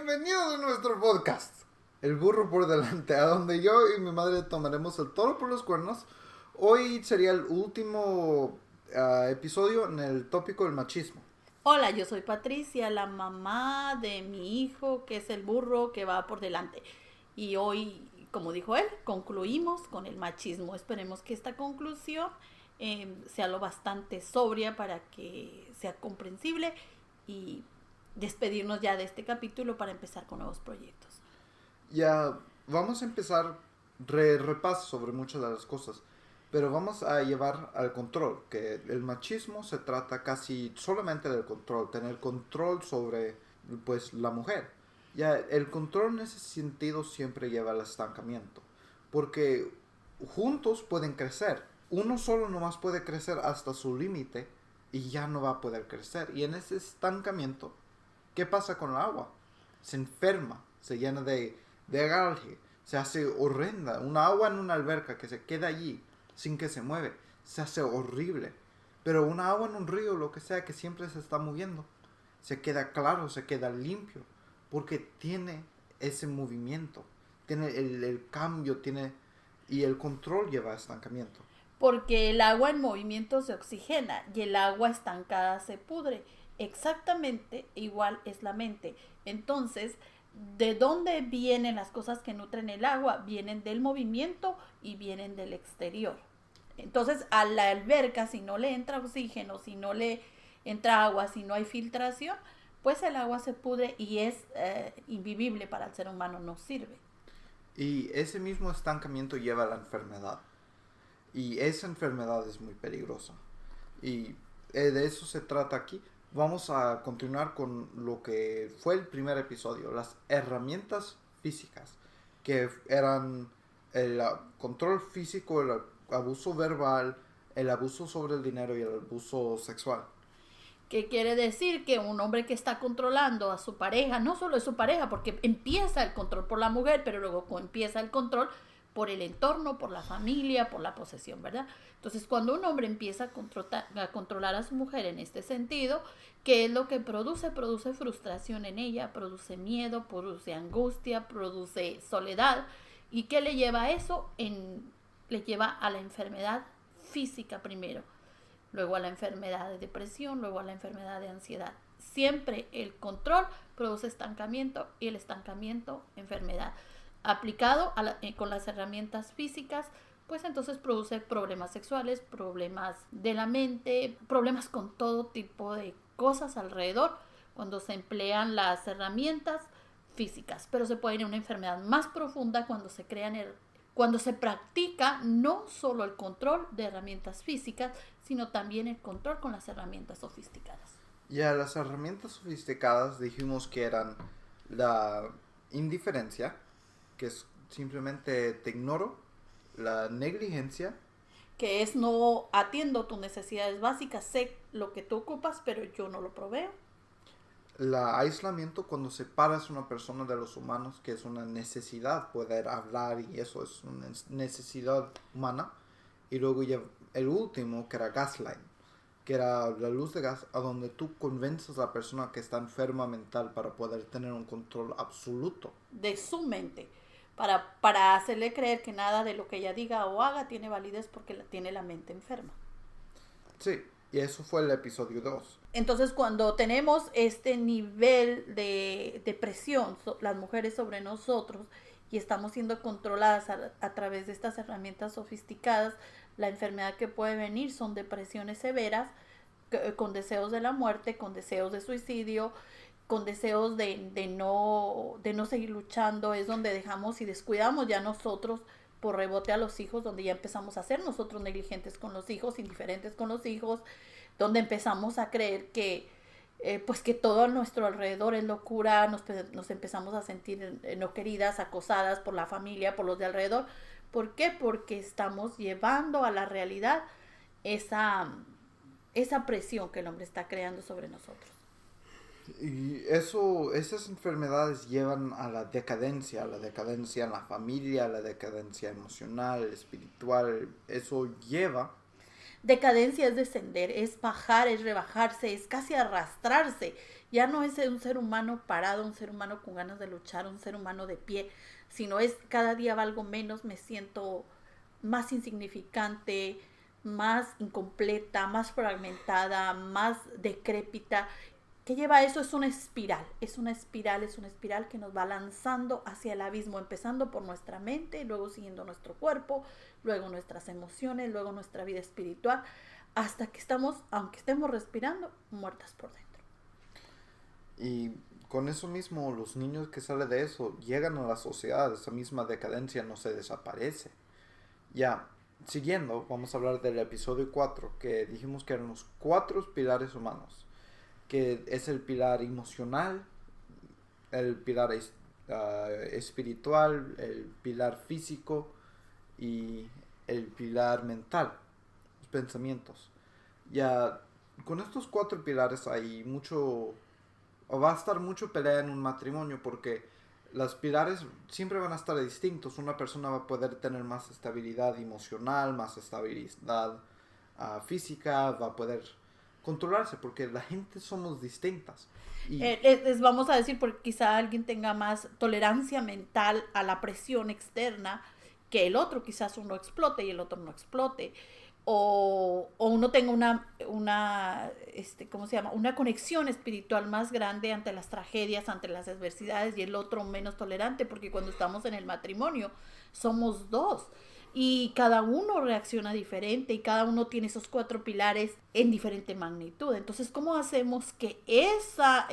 Bienvenidos a nuestro podcast, El Burro por Delante, a donde yo y mi madre tomaremos el toro por los cuernos. Hoy sería el último episodio en el tópico del machismo. Hola, yo soy Patricia, la mamá de mi hijo, que es el burro que va por delante. Y hoy, como dijo él, concluimos con el machismo. Esperemos que esta conclusión sea lo bastante sobria para que sea comprensible y despedirnos ya de este capítulo para empezar con nuevos proyectos. Ya vamos a empezar repaso sobre muchas de las cosas, pero vamos a llevar al control, que el machismo se trata casi solamente del control, tener control sobre pues la mujer. Ya el control en ese sentido siempre lleva al estancamiento, porque juntos pueden crecer. Uno solo nomás puede crecer hasta su límite y ya no va a poder crecer. Y en ese estancamiento, ¿qué pasa con el agua? Se enferma, se llena de agarje, se hace horrenda. Una agua en una alberca que se queda allí sin que se mueve, se hace horrible. Pero una agua en un río, lo que sea, que siempre se está moviendo, se queda claro, se queda limpio, porque tiene ese movimiento, tiene el cambio, tiene y el control lleva a estancamiento. Porque el agua en movimiento se oxigena y el agua estancada se pudre. Exactamente igual es la mente. Entonces, ¿de dónde vienen las cosas que nutren el agua? Vienen del movimiento y vienen del exterior. Entonces, a la alberca, si no le entra oxígeno, si no le entra agua, si no hay filtración, pues el agua se pudre y es invivible para el ser humano, no sirve. Y ese mismo estancamiento lleva a la enfermedad. Y esa enfermedad es muy peligrosa. Y de eso se trata aquí. Vamos a continuar con lo que fue el primer episodio, las herramientas físicas, que eran el control físico, el abuso verbal, el abuso sobre el dinero y el abuso sexual. ¿Qué quiere decir? Que un hombre que está controlando a su pareja, no solo es su pareja, porque empieza el control por la mujer, pero luego empieza el control por el entorno, por la familia, por la posesión, ¿verdad? Entonces, cuando un hombre empieza a controlar a su mujer en este sentido, ¿qué es lo que produce? Produce frustración en ella, produce miedo, produce angustia, produce soledad. ¿Y qué le lleva a eso? Le lleva a la enfermedad física primero, luego a la enfermedad de depresión, luego a la enfermedad de ansiedad. Siempre el control produce estancamiento y el estancamiento enfermedad. Aplicado con las herramientas físicas, pues entonces produce problemas sexuales, problemas de la mente, problemas con todo tipo de cosas alrededor cuando se emplean las herramientas físicas. Pero se puede ir a una enfermedad más profunda cuando se practica no solo el control de herramientas físicas, sino también el control con las herramientas sofisticadas. Ya las herramientas sofisticadas dijimos que eran la indiferencia, que es simplemente te ignoro, la negligencia, Que es no atiendo tus necesidades básicas, sé lo que tú ocupas, pero yo no lo proveo. el aislamiento cuando separas a una persona de los humanos, que es una necesidad poder hablar y eso es una necesidad humana. Y luego ya el último, que era gaslight, que era la luz de gas, a donde tú convences a la persona que está enferma mental para poder tener un control absoluto. De su mente, para hacerle creer que nada de lo que ella diga o haga tiene validez porque tiene la mente enferma. Sí, y eso fue el episodio 2. Entonces, cuando tenemos este nivel de presión, las mujeres sobre nosotros, y estamos siendo controladas a través de estas herramientas sofisticadas, la enfermedad que puede venir son depresiones severas, con deseos de la muerte, con deseos de suicidio, con deseos de no seguir luchando, es donde dejamos y descuidamos ya nosotros por rebote a los hijos, donde ya empezamos a ser nosotros negligentes con los hijos, indiferentes con los hijos, donde empezamos a creer que pues que todo a nuestro alrededor es locura, nos empezamos a sentir no queridas, acosadas por la familia, por los de alrededor. ¿Por qué? Porque estamos llevando a la realidad esa presión que el hombre está creando sobre nosotros. Y eso, esas enfermedades llevan a la decadencia en la familia, a la decadencia emocional, espiritual. Eso lleva. Decadencia es descender, es bajar, es rebajarse, es casi arrastrarse. Ya no es un ser humano parado, un ser humano con ganas de luchar, un ser humano de pie, sino es cada día valgo menos, me siento más insignificante, más incompleta, más fragmentada, más decrépita. ¿Qué lleva a eso? Es una espiral, es una espiral, es una espiral que nos va lanzando hacia el abismo, empezando por nuestra mente, luego siguiendo nuestro cuerpo, luego nuestras emociones, luego nuestra vida espiritual, hasta que estamos, aunque estemos respirando, muertas por dentro. Y con eso mismo, los niños que salen de eso llegan a la sociedad, esa misma decadencia no se desaparece. Ya, siguiendo, vamos a hablar del episodio 4, que dijimos que eran los 4 pilares humanos, que es el pilar emocional, el pilar espiritual, el pilar físico y el pilar mental, los pensamientos. Ya, con estos 4 pilares hay mucho, o va a estar mucho pelea en un matrimonio porque los pilares siempre van a estar distintos. Una persona va a poder tener más estabilidad emocional, más estabilidad física, va a poder controlarse porque la gente somos distintas. Y Vamos a decir, porque quizá alguien tenga más tolerancia mental a la presión externa que el otro, quizás uno explote y el otro no explote. O uno tenga ¿cómo se llama? Una conexión espiritual más grande ante las tragedias, ante las adversidades, y el otro menos tolerante, porque cuando estamos en el matrimonio somos dos y cada uno reacciona diferente y cada uno tiene esos 4 pilares en diferente magnitud. Entonces, ¿cómo hacemos que esa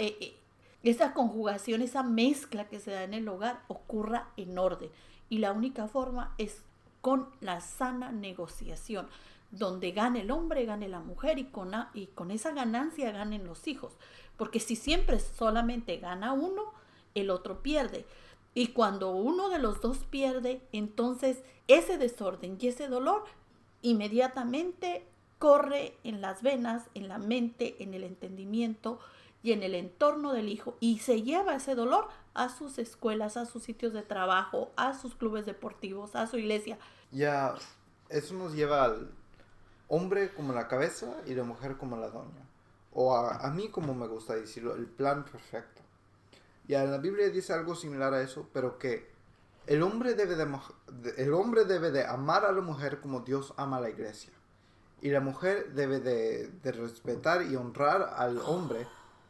conjugación, esa mezcla que se da en el hogar ocurra en orden? Y la única forma es con la sana negociación, donde gane el hombre, gane la mujer y con esa ganancia ganen los hijos. Porque si siempre solamente gana uno, el otro pierde. Y cuando uno de los dos pierde, entonces ese desorden y ese dolor inmediatamente corre en las venas, en la mente, en el entendimiento y en el entorno del hijo, y se lleva ese dolor a sus escuelas, a sus sitios de trabajo, a sus clubes deportivos, a su iglesia. ya eso nos lleva al hombre como la cabeza y la mujer como la doña. O a mí como me gusta decirlo, el plan perfecto. Ya la Biblia dice algo similar a eso, pero que el hombre debe de amar a la mujer como Dios ama a la iglesia. Y la mujer debe de respetar y honrar al hombre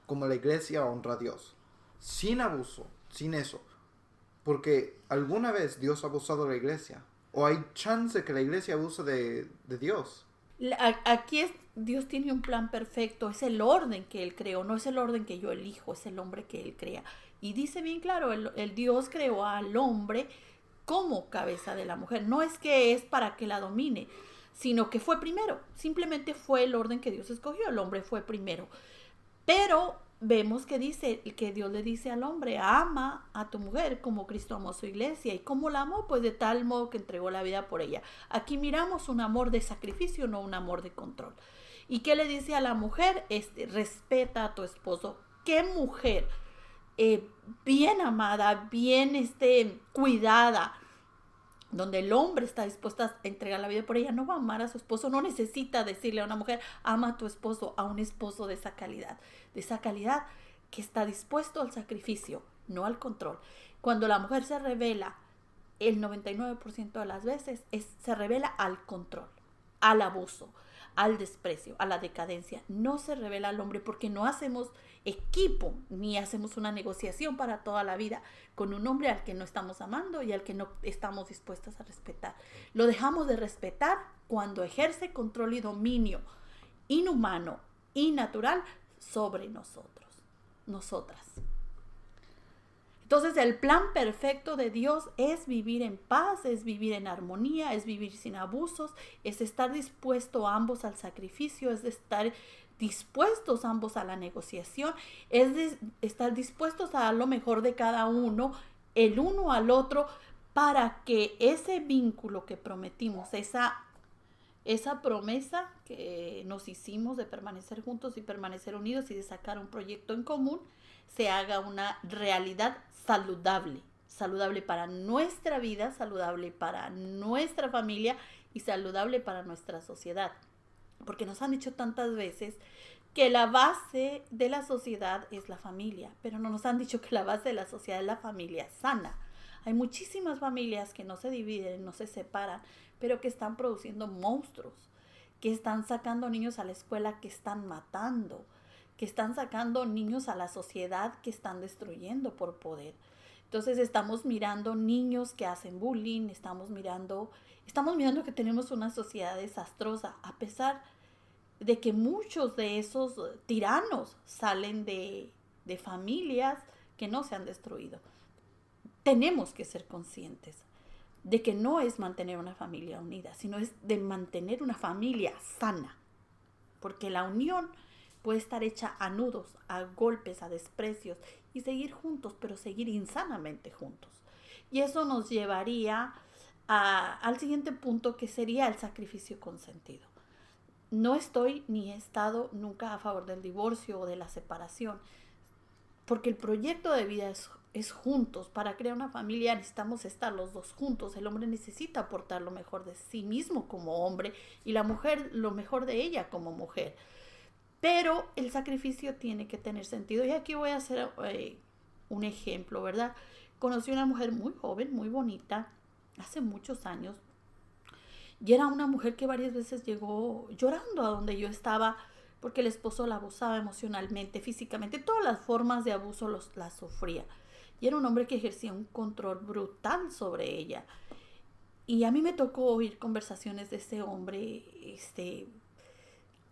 como la iglesia honra a Dios. Sin abuso, sin eso. Porque alguna vez Dios ha abusado de la iglesia. O hay chance que la iglesia abuse de Dios. Aquí Dios tiene un plan perfecto, es el orden que Él creó, no es el orden que yo elijo, es el hombre que Él crea. Y dice bien claro, el Dios creó al hombre como cabeza de la mujer. No es que es para que la domine, sino que fue primero. Simplemente fue el orden que Dios escogió, el hombre fue primero. Pero vemos que Dios le dice al hombre: ama a tu mujer como Cristo amó a su iglesia. ¿Y cómo la amó? Pues de tal modo que entregó la vida por ella. Aquí miramos un amor de sacrificio, no un amor de control. ¿Y qué le dice a la mujer? Respeta a tu esposo. ¿Qué mujer bien amada, bien cuidada, donde el hombre está dispuesto a entregar la vida por ella, no va a amar a su esposo? No necesita decirle a una mujer: ama a tu esposo, a un esposo de esa calidad que está dispuesto al sacrificio, no al control. Cuando la mujer se revela, el 99% de las veces se revela al control, al abuso, al desprecio, a la decadencia. No se revela al hombre, porque no hacemos equipo ni hacemos una negociación para toda la vida con un hombre al que no estamos amando y al que no estamos dispuestos a respetar. Lo dejamos de respetar cuando ejerce control y dominio inhumano y natural sobre nosotras. Entonces, el plan perfecto de Dios es vivir en paz, es vivir en armonía, es vivir sin abusos, es estar dispuesto ambos al sacrificio, es estar dispuestos ambos a la negociación, es estar dispuestos a dar lo mejor de cada uno, el uno al otro, para que ese vínculo que prometimos, esa promesa que nos hicimos de permanecer juntos y permanecer unidos y de sacar un proyecto en común, se haga una realidad saludable para nuestra vida, saludable para nuestra familia y saludable para nuestra sociedad. Porque nos han dicho tantas veces que la base de la sociedad es la familia, pero no nos han dicho que la base de la sociedad es la familia sana. Hay muchísimas familias que no se dividen, no se separan, pero que están produciendo monstruos, que están sacando niños a la escuela, que están matando, que están sacando niños a la sociedad, que están destruyendo por poder. Entonces estamos mirando niños que hacen bullying, estamos mirando que tenemos una sociedad desastrosa, a pesar de que muchos de esos tiranos salen de familias que no se han destruido. Tenemos que ser conscientes de que no es mantener una familia unida, sino es de mantener una familia sana, porque la unión puede estar hecha a nudos, a golpes, a desprecios, y seguir juntos, pero seguir insanamente juntos. Y eso nos llevaría al siguiente punto, que sería el sacrificio consentido. No estoy ni he estado nunca a favor del divorcio o de la separación, porque el proyecto de vida es juntos. Para crear una familia necesitamos estar los dos juntos. El hombre necesita aportar lo mejor de sí mismo como hombre y la mujer lo mejor de ella como mujer. Pero el sacrificio tiene que tener sentido. Y aquí voy a hacer un ejemplo, ¿verdad? Conocí una mujer muy joven, muy bonita, hace muchos años. Y era una mujer que varias veces llegó llorando a donde yo estaba, porque el esposo la abusaba emocionalmente, físicamente, todas las formas de abuso las sufría. Y era un hombre que ejercía un control brutal sobre ella. Y a mí me tocó oír conversaciones de ese hombre,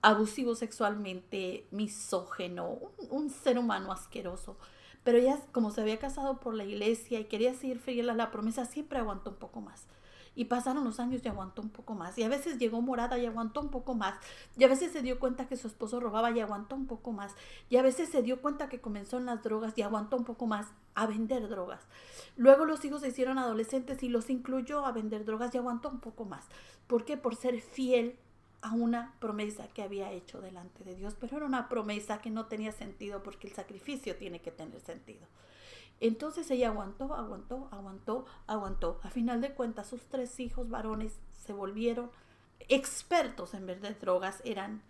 abusivo sexualmente, misógino, un ser humano asqueroso. Pero ella, como se había casado por la iglesia y quería seguir fiel a la promesa, siempre aguantó un poco más. Y pasaron los años y aguantó un poco más. Y a veces llegó morada y aguantó un poco más. Y a veces se dio cuenta que su esposo robaba y aguantó un poco más. Y a veces se dio cuenta que comenzó en las drogas y aguantó un poco más a vender drogas. Luego los hijos se hicieron adolescentes y los incluyó a vender drogas y aguantó un poco más. ¿Por qué? Por ser fiel a una promesa que había hecho delante de Dios. Pero era una promesa que no tenía sentido, porque el sacrificio tiene que tener sentido. Entonces ella aguantó. A final de cuentas, sus 3 hijos varones se volvieron expertos en vender drogas. Eran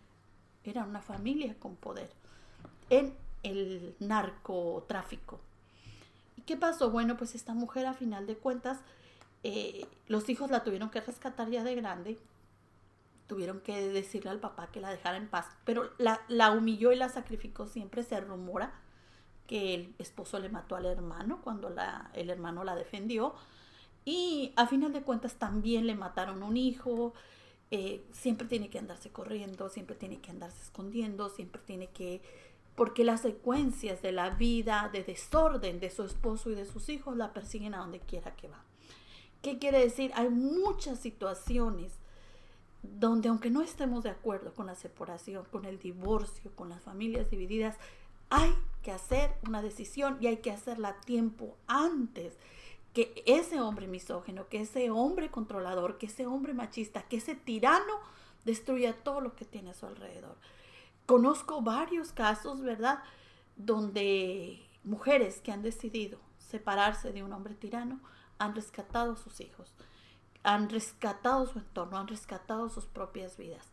una familia con poder en el narcotráfico. ¿Y qué pasó? Bueno, pues esta mujer, a final de cuentas, los hijos la tuvieron que rescatar ya de grande. Tuvieron que decirle al papá que la dejara en paz, pero la humilló y la sacrificó. Siempre se rumora que el esposo le mató al hermano cuando el hermano la defendió. Y a final de cuentas también le mataron un hijo. Siempre tiene que andarse corriendo, siempre tiene que andarse escondiendo, siempre tiene que... Porque las secuencias de la vida, de desorden de su esposo y de sus hijos la persiguen a donde quiera que va. ¿Qué quiere decir? Hay muchas situaciones donde, aunque no estemos de acuerdo con la separación, con el divorcio, con las familias divididas, hay que hacer una decisión y hay que hacerla a tiempo, antes que ese hombre misógino, que ese hombre controlador, que ese hombre machista, que ese tirano destruya todo lo que tiene a su alrededor. Conozco varios casos, ¿verdad?, donde mujeres que han decidido separarse de un hombre tirano han rescatado a sus hijos, han rescatado su entorno, han rescatado sus propias vidas.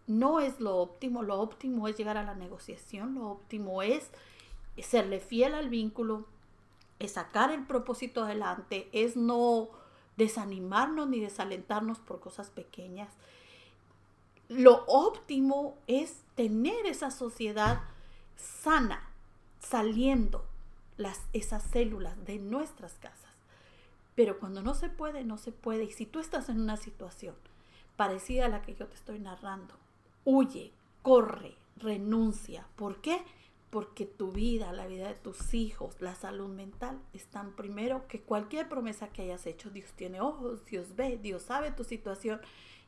No es lo óptimo es llegar a la negociación, lo óptimo es serle fiel al vínculo, es sacar el propósito adelante, es no desanimarnos ni desalentarnos por cosas pequeñas. Lo óptimo es tener esa sociedad sana, saliendo esas células de nuestras casas. Pero cuando no se puede, no se puede. Y si tú estás en una situación parecida a la que yo te estoy narrando, huye, corre, renuncia. ¿Por qué? Porque tu vida, la vida de tus hijos, la salud mental están primero que cualquier promesa que hayas hecho. Dios tiene ojos, Dios ve, Dios sabe tu situación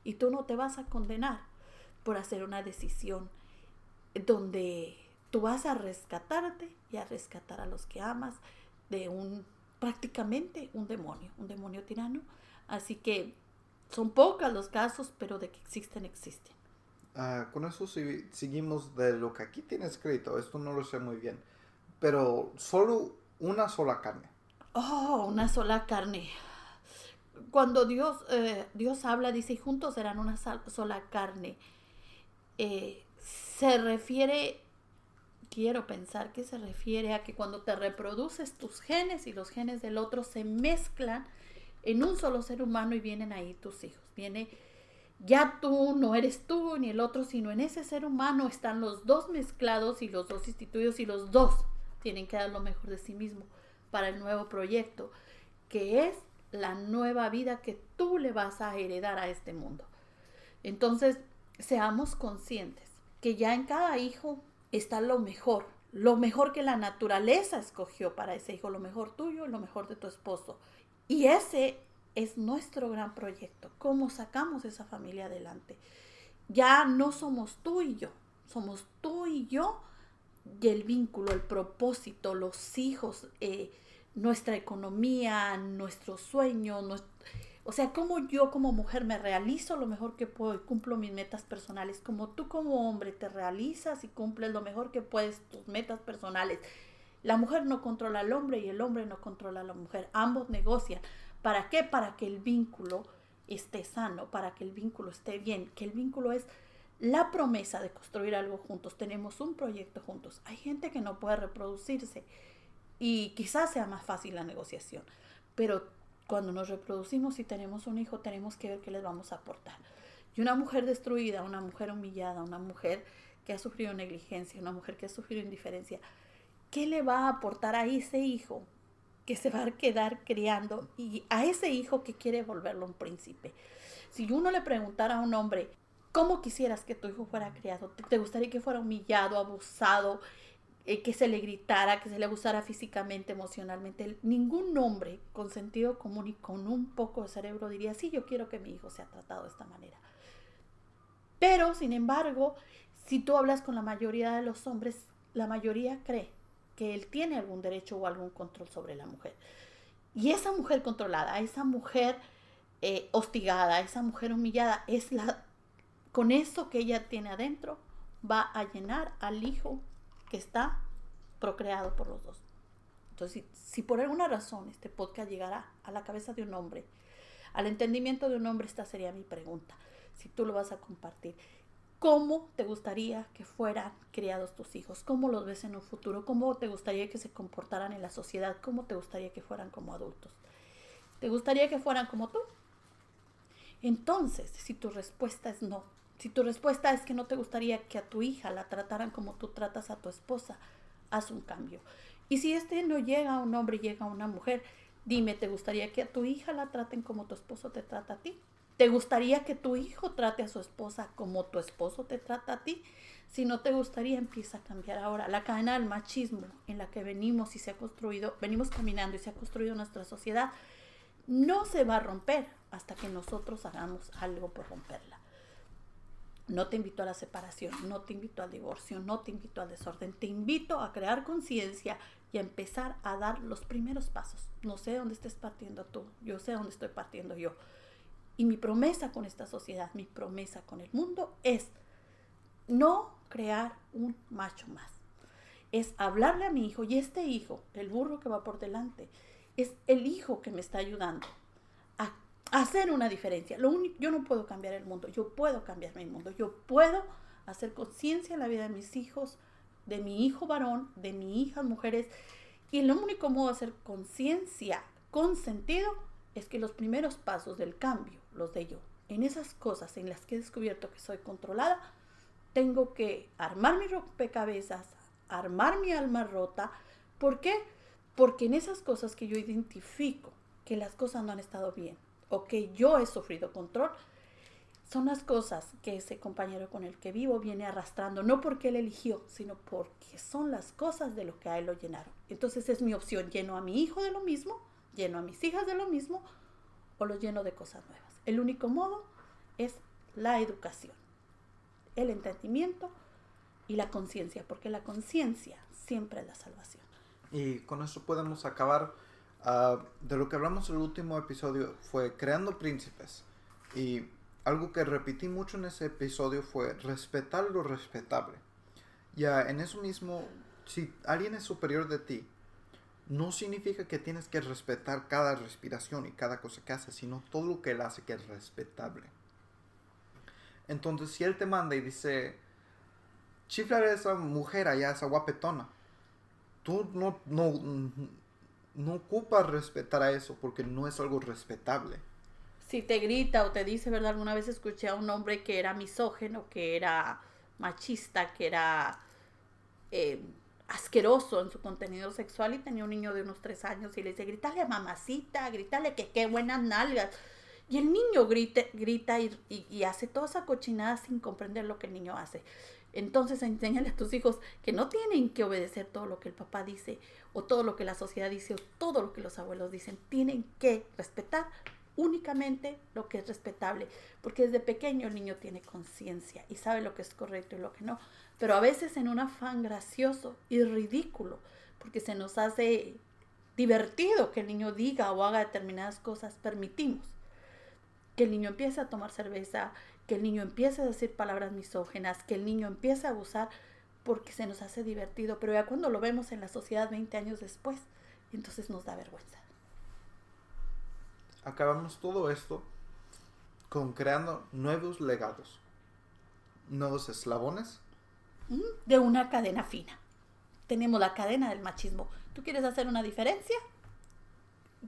y tú no te vas a condenar por hacer una decisión donde tú vas a rescatarte y a rescatar a los que amas de prácticamente un demonio tirano. Así que son pocos los casos, pero de que existen, existen. Con eso seguimos de lo que aquí tiene escrito. Esto no lo sé muy bien. Pero solo una sola carne. Oh, una sola carne. Cuando Dios habla, dice, y juntos serán una sola carne. Se refiere, quiero pensar que se refiere a que cuando te reproduces tus genes y los genes del otro se mezclan en un solo ser humano y vienen ahí tus hijos. Viene, ya tú no eres tú ni el otro, sino en ese ser humano están los dos mezclados y los dos instituidos y los dos tienen que dar lo mejor de sí mismo para el nuevo proyecto, que es la nueva vida que tú le vas a heredar a este mundo. Entonces, seamos conscientes que ya en cada hijo está lo mejor que la naturaleza escogió para ese hijo, lo mejor tuyo, lo mejor de tu esposo. Y ese es nuestro gran proyecto, cómo sacamos esa familia adelante. Ya no somos tú y yo, somos tú y yo y el vínculo, el propósito, los hijos, nuestra economía, nuestro sueño, o sea, cómo yo como mujer me realizo lo mejor que puedo y cumplo mis metas personales, como tú como hombre te realizas y cumples lo mejor que puedes tus metas personales. La mujer no controla al hombre y el hombre no controla a la mujer, ambos negocian. ¿Para qué? Para que el vínculo esté sano, para que el vínculo esté bien, que el vínculo es la promesa de construir algo juntos, tenemos un proyecto juntos. Hay gente que no puede reproducirse y quizás sea más fácil la negociación, pero cuando nos reproducimos y tenemos un hijo, tenemos que ver qué les vamos a aportar. Y una mujer destruida, una mujer humillada, una mujer que ha sufrido negligencia, una mujer que ha sufrido indiferencia, ¿qué le va a aportar a ese hijo que se va a quedar criando y a ese hijo que quiere volverlo un príncipe? Si uno le preguntara a un hombre, ¿cómo quisieras que tu hijo fuera criado? ¿Te gustaría que fuera humillado, abusado, que se le gritara, que se le abusara físicamente, emocionalmente? Ningún hombre con sentido común y con un poco de cerebro diría, sí, yo quiero que mi hijo sea tratado de esta manera. Pero, sin embargo, si tú hablas con la mayoría de los hombres, la mayoría cree que él tiene algún derecho o algún control sobre la mujer. Y esa mujer controlada, esa mujer hostigada, esa mujer humillada, con eso que ella tiene adentro, va a llenar al hijo que está procreado por los dos. Entonces, si por alguna razón este podcast llegara a la cabeza de un hombre, al entendimiento de un hombre, esta sería mi pregunta. Si tú lo vas a compartir, ¿cómo te gustaría que fueran criados tus hijos? ¿Cómo los ves en un futuro? ¿Cómo te gustaría que se comportaran en la sociedad? ¿Cómo te gustaría que fueran como adultos? ¿Te gustaría que fueran como tú? Entonces, si tu respuesta es no, si tu respuesta es que no te gustaría que a tu hija la trataran como tú tratas a tu esposa, haz un cambio. Y si no llega a un hombre, llega a una mujer, dime, ¿te gustaría que a tu hija la traten como tu esposo te trata a ti? ¿Te gustaría que tu hijo trate a su esposa como tu esposo te trata a ti? Si no te gustaría, empieza a cambiar ahora. La cadena del machismo en la que venimos caminando y se ha construido nuestra sociedad, no se va a romper hasta que nosotros hagamos algo por romperla. No te invito a la separación, no te invito al divorcio, no te invito al desorden. Te invito a crear conciencia y a empezar a dar los primeros pasos. No sé dónde estés partiendo tú, yo sé dónde estoy partiendo yo. Y mi promesa con esta sociedad, mi promesa con el mundo es no crear un macho más. Es hablarle a mi hijo, y este hijo, el burro que va por delante, es el hijo que me está ayudando a hacer una diferencia. Yo no puedo cambiar el mundo, yo puedo cambiar mi mundo, yo puedo hacer conciencia en la vida de mis hijos, de mi hijo varón, de mi hija mujeres, y el único modo de hacer conciencia con sentido es que los primeros pasos del cambio los de yo. En esas cosas en las que he descubierto que soy controlada, tengo que armar mi rompecabezas, armar mi alma rota. ¿Por qué? Porque en esas cosas que yo identifico que las cosas no han estado bien o que yo he sufrido control, son las cosas que ese compañero con el que vivo viene arrastrando, no porque él eligió, sino porque son las cosas de lo que a él lo llenaron. Entonces es mi opción, lleno a mi hijo de lo mismo, lleno a mis hijas de lo mismo, o los lleno de cosas nuevas. El único modo es la educación, el entendimiento y la conciencia, porque la conciencia siempre es la salvación. Y con eso podemos acabar. De lo que hablamos en el último episodio fue creando príncipes. Y algo que repetí mucho en ese episodio fue respetar lo respetable. Ya en eso mismo, si alguien es superior de ti, no significa que tienes que respetar cada respiración y cada cosa que hace, sino todo lo que él hace que es respetable. Entonces, si él te manda y dice, chiflar a esa mujer allá, esa guapetona. Tú no ocupas respetar a eso porque no es algo respetable. Si te grita o te dice, ¿verdad? Alguna vez escuché a un hombre que era misógeno, que era machista, que era asqueroso en su contenido sexual y tenía un niño de unos 3 años y le dice, grítale a mamacita, grítale que qué buenas nalgas. Y el niño grita y hace toda esa cochinada sin comprender lo que el niño hace. Entonces enséñale a tus hijos que no tienen que obedecer todo lo que el papá dice o todo lo que la sociedad dice o todo lo que los abuelos dicen. Tienen que respetar únicamente lo que es respetable, porque desde pequeño el niño tiene conciencia y sabe lo que es correcto y lo que no, pero a veces en un afán gracioso y ridículo, porque se nos hace divertido que el niño diga o haga determinadas cosas, permitimos que el niño empiece a tomar cerveza, que el niño empiece a decir palabras misógenas, que el niño empiece a abusar porque se nos hace divertido, pero ya cuando lo vemos en la sociedad 20 años después, entonces nos da vergüenza. Acabamos todo esto con creando nuevos legados, nuevos eslabones. De una cadena fina. Tenemos la cadena del machismo. ¿Tú quieres hacer una diferencia?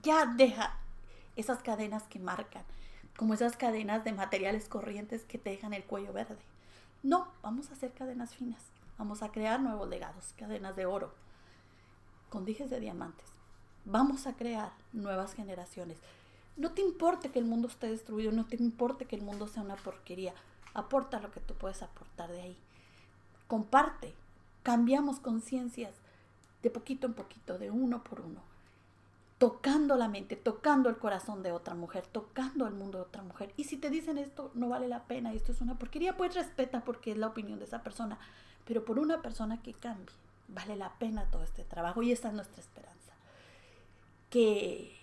Ya deja esas cadenas que marcan, como esas cadenas de materiales corrientes que te dejan el cuello verde. No, vamos a hacer cadenas finas. Vamos a crear nuevos legados, cadenas de oro, con dijes de diamantes. Vamos a crear nuevas generaciones. No te importe que el mundo esté destruido, no te importe que el mundo sea una porquería. Aporta lo que tú puedes aportar de ahí. Comparte. Cambiamos conciencias de poquito en poquito, de uno por uno. Tocando la mente, tocando el corazón de otra mujer, tocando el mundo de otra mujer. Y si te dicen esto no vale la pena, esto es una porquería, pues respeta porque es la opinión de esa persona. Pero por una persona que cambie, vale la pena todo este trabajo y esa es nuestra esperanza. Que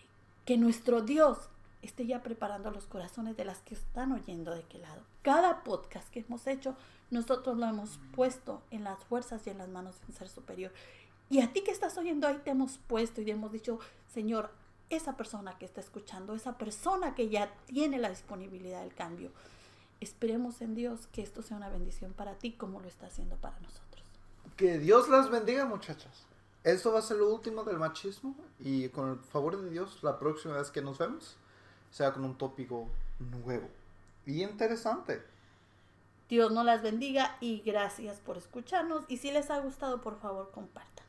nuestro Dios esté ya preparando los corazones de las que están oyendo de qué lado. Cada podcast que hemos hecho, nosotros lo hemos puesto en las fuerzas y en las manos de un ser superior. Y a ti que estás oyendo ahí te hemos puesto y te hemos dicho, Señor, esa persona que está escuchando, esa persona que ya tiene la disponibilidad del cambio, esperemos en Dios que esto sea una bendición para ti como lo está haciendo para nosotros. Que Dios las bendiga, muchachas. Esto va a ser lo último del machismo y con el favor de Dios, la próxima vez que nos vemos, sea con un tópico nuevo y interesante. Dios nos las bendiga y gracias por escucharnos. Y si les ha gustado, por favor, compartan.